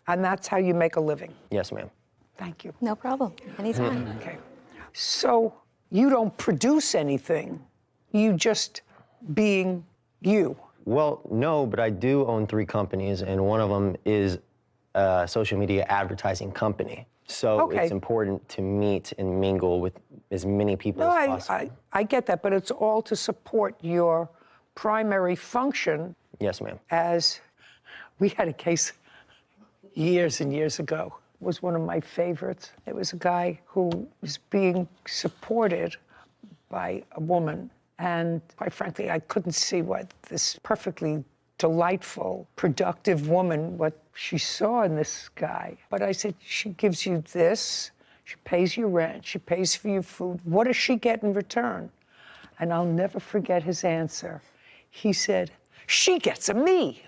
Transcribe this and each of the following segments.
And that's how you make a living? Yes, ma'am. Thank you. No problem. Anytime. Okay. So you don't produce anything. You just being you. Well, no, but I do own 3 companies, and one of them is a social media advertising company. So it's important to meet and mingle with as many people as possible. I get that, but it's all to support your primary function. Yes, ma'am. As we had a case years and years ago. It was one of my favorites. It was a guy who was being supported by a woman. And quite frankly, I couldn't see what this perfectly delightful, productive woman, what she saw in this guy. But I said, she gives you this, she pays your rent, she pays for your food. What does she get in return? And I'll never forget his answer. He said, she gets a me.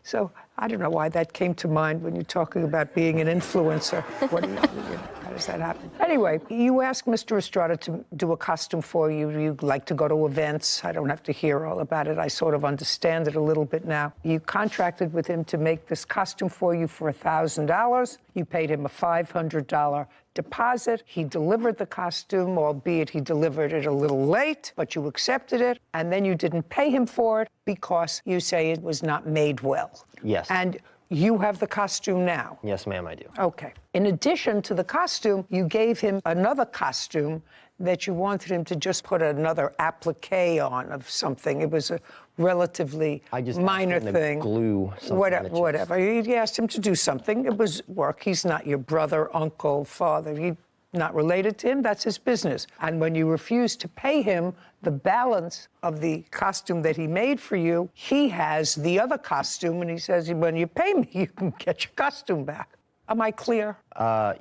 So I don't know why that came to mind when you're talking about being an influencer. How does that happen? Anyway, you asked Mr. Estrada to do a costume for you. You like to go to events. I don't have to hear all about it. I sort of understand it a little bit now. You contracted with him to make this costume for you for $1,000. You paid him a $500 deposit. He delivered the costume, albeit he delivered it a little late, but you accepted it, and then you didn't pay him for it because you say it was not made well. Yes. And you have the costume now. Yes, ma'am, I do. Okay. In addition to the costume, you gave him another costume that you wanted him to just put another applique on of something. It was a relatively minor thing. Glue something. Whatever. You asked him to do something. It was work. He's not your brother, uncle, father. You're not related to him. That's his business. And when you refused to pay him the balance of the costume that he made for you, he has the other costume, and he says, when you pay me, you can get your costume back. Am I clear?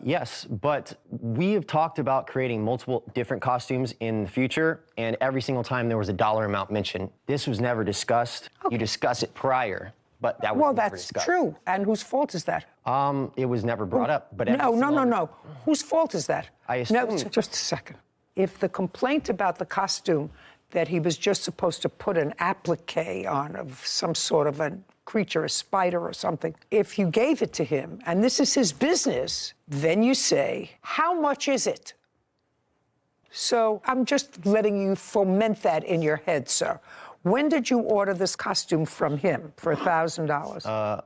Yes, but we have talked about creating multiple different costumes in the future, and every single time there was a dollar amount mentioned. This was never discussed. Okay. You discuss it prior, but that was never discussed. Well, that's true. And whose fault is that? It was never brought up. But No. Whose fault is that? I assume... No, just a second. If the complaint about the costume that he was just supposed to put an applique on of some sort of a creature, a spider or something, if you gave it to him, and this is his business, then you say, how much is it? So I'm just letting you foment that in your head, sir. When did you order this costume from him for $1,000?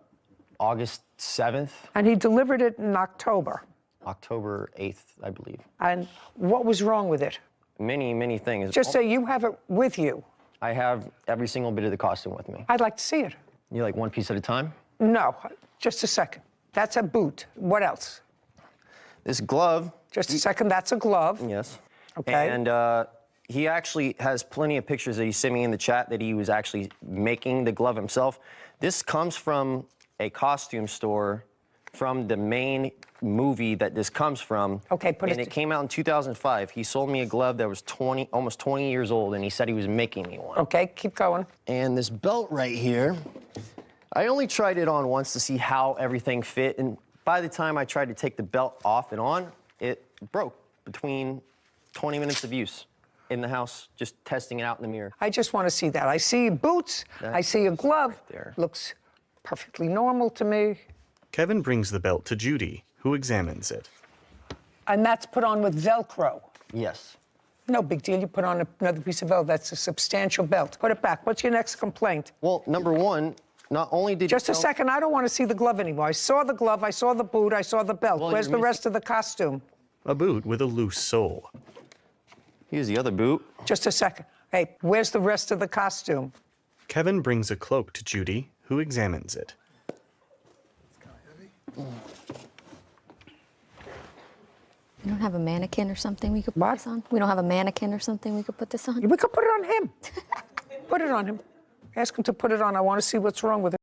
August 7th. And he delivered it in October. October 8th, I believe. And what was wrong with it? Many things. Just say you have it with you. I have every single bit of the costume with me. I'd like to see it. You like one piece at a time? No, just a second. That's a boot. What else? This glove. Just a second, that's a glove. Yes. Okay. And he actually has plenty of pictures that he sent me in the chat that he was actually making the glove himself. This comes from a costume store from the main movie that this comes from. Okay, and it came out in 2005. He sold me a glove that was almost 20 years old, and he said he was making me one. Okay, keep going. And this belt right here, I only tried it on once to see how everything fit, and by the time I tried to take the belt off and on, it broke between 20 minutes of use in the house, just testing it out in the mirror. I just want to see that. I see boots, I see a glove. Right there. Looks perfectly normal to me. Kevin brings the belt to Judy, who examines it. And that's put on with Velcro. Yes. No big deal. You put on another piece of Velcro. That's a substantial belt. Put it back. What's your next complaint? Well, number one, not only did Just a second. I don't want to see the glove anymore. I saw the glove. I saw the boot. I saw the belt. Well, Where's the rest of the costume? A boot with a loose sole. Here's the other boot. Just a second. Hey, where's the rest of the costume? Kevin brings a cloak to Judy, who examines it. We don't have a mannequin or something we could put this on? We don't have a mannequin or something we could put this on? We could put it on him. Put it on him. Ask him to put it on. I want to see what's wrong with it.